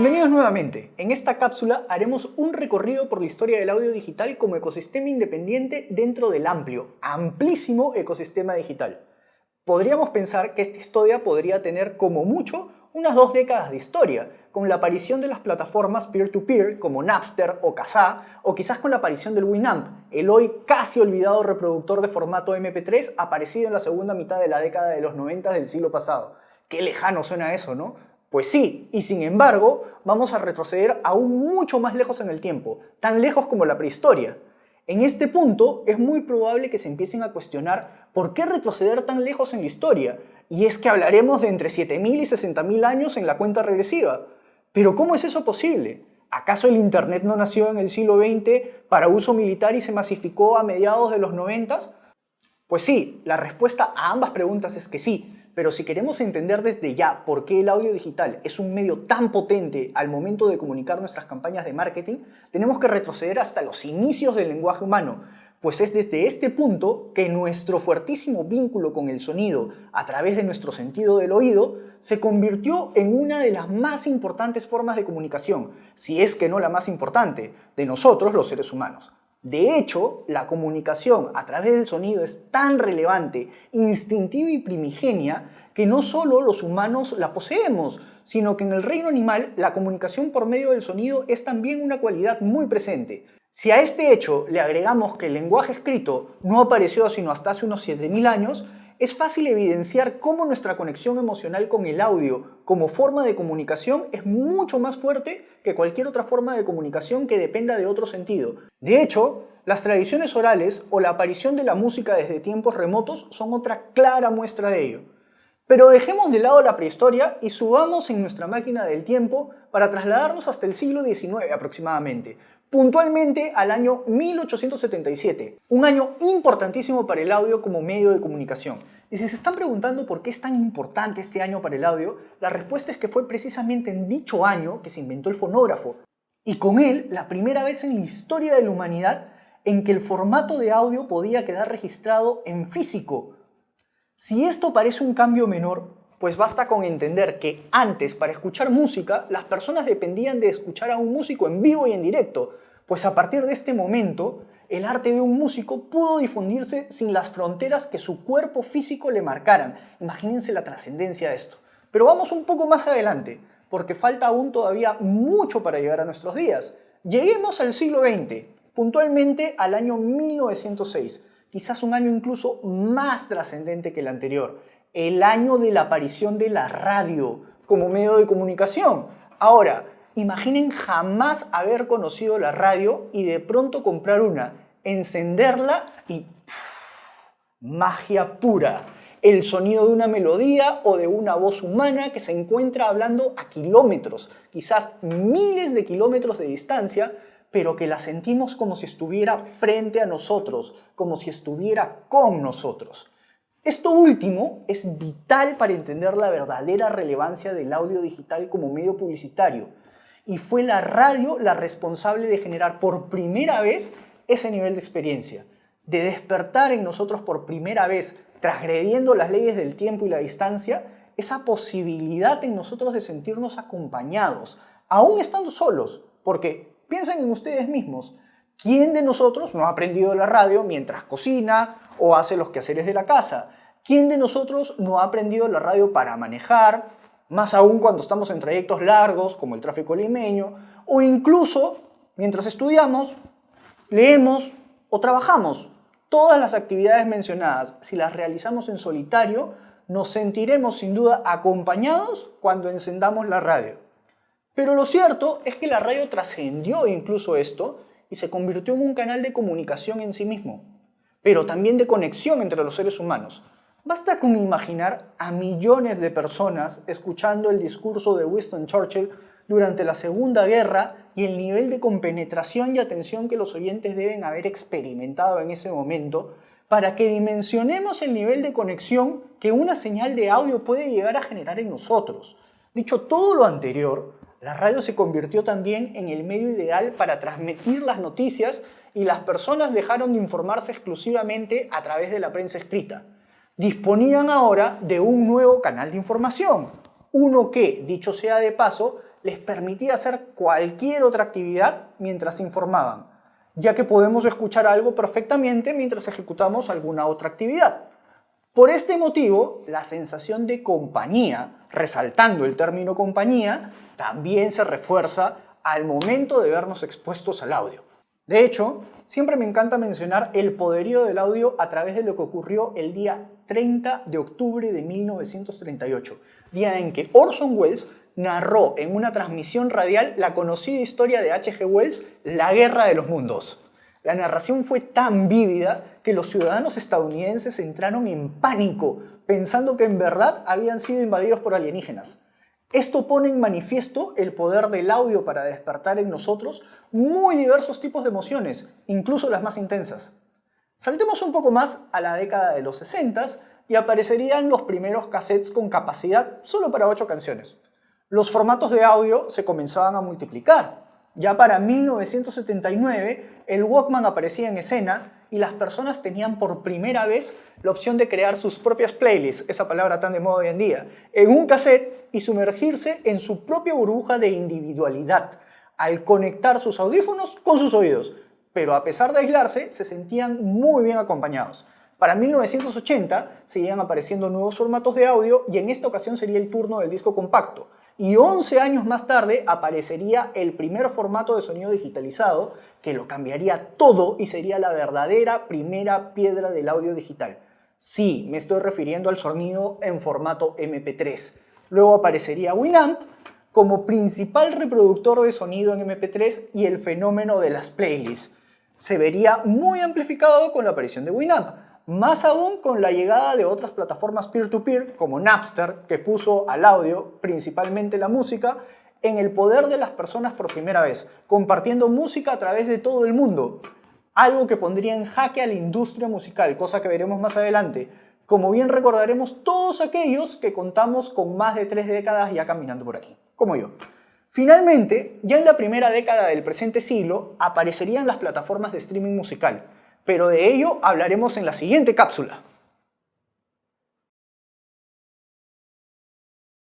Bienvenidos nuevamente. En esta cápsula haremos un recorrido por la historia del audio digital como ecosistema independiente dentro del amplio, amplísimo ecosistema digital. Podríamos pensar que esta historia podría tener como mucho unas 2 décadas de historia, con la aparición de las plataformas peer-to-peer como Napster o Kazaa, o quizás con la aparición del Winamp, el hoy casi olvidado reproductor de formato MP3 aparecido en la segunda mitad de la década de los 90 del siglo pasado. Qué lejano suena eso, ¿no? Pues sí, y sin embargo, vamos a retroceder aún mucho más lejos en el tiempo, tan lejos como la prehistoria. En este punto, es muy probable que se empiecen a cuestionar por qué retroceder tan lejos en la historia, y es que hablaremos de entre 7.000 y 60.000 años en la cuenta regresiva. Pero ¿cómo es eso posible? ¿Acaso el Internet no nació en el siglo XX para uso militar y se masificó a mediados de los 90? Pues sí, la respuesta a ambas preguntas es que sí. Pero si queremos entender desde ya por qué el audio digital es un medio tan potente al momento de comunicar nuestras campañas de marketing, tenemos que retroceder hasta los inicios del lenguaje humano, pues es desde este punto que nuestro fuertísimo vínculo con el sonido a través de nuestro sentido del oído se convirtió en una de las más importantes formas de comunicación, si es que no la más importante, de nosotros los seres humanos. De hecho, la comunicación a través del sonido es tan relevante, instintiva y primigenia que no solo los humanos la poseemos, sino que en el reino animal la comunicación por medio del sonido es también una cualidad muy presente. Si a este hecho le agregamos que el lenguaje escrito no apareció sino hasta hace unos 7.000 años, es fácil evidenciar cómo nuestra conexión emocional con el audio como forma de comunicación es mucho más fuerte que cualquier otra forma de comunicación que dependa de otro sentido. De hecho, las tradiciones orales o la aparición de la música desde tiempos remotos son otra clara muestra de ello. Pero dejemos de lado la prehistoria y subamos en nuestra máquina del tiempo para trasladarnos hasta el siglo XIX aproximadamente, puntualmente al año 1877, un año importantísimo para el audio como medio de comunicación. Y si se están preguntando por qué es tan importante este año para el audio, la respuesta es que fue precisamente en dicho año que se inventó el fonógrafo, y con él la primera vez en la historia de la humanidad en que el formato de audio podía quedar registrado en físico. Si esto parece un cambio menor, pues basta con entender que antes, para escuchar música, las personas dependían de escuchar a un músico en vivo y en directo, pues a partir de este momento, el arte de un músico pudo difundirse sin las fronteras que su cuerpo físico le marcaran. Imagínense la trascendencia de esto. Pero vamos un poco más adelante, porque falta aún todavía mucho para llegar a nuestros días. Lleguemos al siglo XX, puntualmente al año 1906, quizás un año incluso más trascendente que el anterior. El año de la aparición de la radio como medio de comunicación. Ahora, imaginen jamás haber conocido la radio y de pronto comprar una, encenderla y magia pura. El sonido de una melodía o de una voz humana que se encuentra hablando a kilómetros, quizás miles de kilómetros de distancia, pero que la sentimos como si estuviera frente a nosotros, como si estuviera con nosotros. Esto último es vital para entender la verdadera relevancia del audio digital como medio publicitario, y fue la radio la responsable de generar por primera vez ese nivel de experiencia, de despertar en nosotros por primera vez, transgrediendo las leyes del tiempo y la distancia, esa posibilidad en nosotros de sentirnos acompañados, aún estando solos, porque piensen en ustedes mismos, ¿quién de nosotros no ha aprendido la radio mientras cocina o hace los quehaceres de la casa? ¿Quién de nosotros no ha aprendido la radio para manejar, más aún cuando estamos en trayectos largos como el tráfico limeño, o incluso mientras estudiamos, leemos o trabajamos? Todas las actividades mencionadas, si las realizamos en solitario, nos sentiremos sin duda acompañados cuando encendamos la radio. Pero lo cierto es que la radio trascendió incluso esto y se convirtió en un canal de comunicación en sí mismo, pero también de conexión entre los seres humanos. Basta con imaginar a millones de personas escuchando el discurso de Winston Churchill durante la Segunda Guerra y el nivel de compenetración y atención que los oyentes deben haber experimentado en ese momento para que dimensionemos el nivel de conexión que una señal de audio puede llegar a generar en nosotros. Dicho todo lo anterior, la radio se convirtió también en el medio ideal para transmitir las noticias y las personas dejaron de informarse exclusivamente a través de la prensa escrita. Disponían ahora de un nuevo canal de información, uno que, dicho sea de paso, les permitía hacer cualquier otra actividad mientras se informaban, ya que podemos escuchar algo perfectamente mientras ejecutamos alguna otra actividad. Por este motivo, la sensación de compañía, resaltando el término compañía, también se refuerza al momento de vernos expuestos al audio. De hecho, siempre me encanta mencionar el poderío del audio a través de lo que ocurrió el día 30 de octubre de 1938, día en que Orson Welles narró en una transmisión radial la conocida historia de H.G. Wells, La Guerra de los Mundos. La narración fue tan vívida que los ciudadanos estadounidenses entraron en pánico, pensando que en verdad habían sido invadidos por alienígenas. Esto pone en manifiesto el poder del audio para despertar en nosotros muy diversos tipos de emociones, incluso las más intensas. Saltemos un poco más a la década de los 60 y aparecerían los primeros cassettes con capacidad solo para 8 canciones. Los formatos de audio se comenzaban a multiplicar. Ya para 1979, el Walkman aparecía en escena y las personas tenían por primera vez la opción de crear sus propias playlists, esa palabra tan de moda hoy en día, en un cassette y sumergirse en su propia burbuja de individualidad, al conectar sus audífonos con sus oídos. Pero a pesar de aislarse, se sentían muy bien acompañados. Para 1980 seguían apareciendo nuevos formatos de audio y en esta ocasión sería el turno del disco compacto. Y 11 años más tarde aparecería el primer formato de sonido digitalizado que lo cambiaría todo y sería la verdadera primera piedra del audio digital. Sí, me estoy refiriendo al sonido en formato MP3. Luego aparecería Winamp como principal reproductor de sonido en MP3 y el fenómeno de las playlists se vería muy amplificado con la aparición de Winamp. Más aún con la llegada de otras plataformas peer-to-peer como Napster, que puso al audio, principalmente la música, en el poder de las personas por primera vez, compartiendo música a través de todo el mundo. Algo que pondría en jaque a la industria musical, cosa que veremos más adelante. Como bien recordaremos todos aquellos que contamos con más de 3 décadas ya caminando por aquí, como yo. Finalmente, ya en la primera década del presente siglo, aparecerían las plataformas de streaming musical, pero de ello hablaremos en la siguiente cápsula.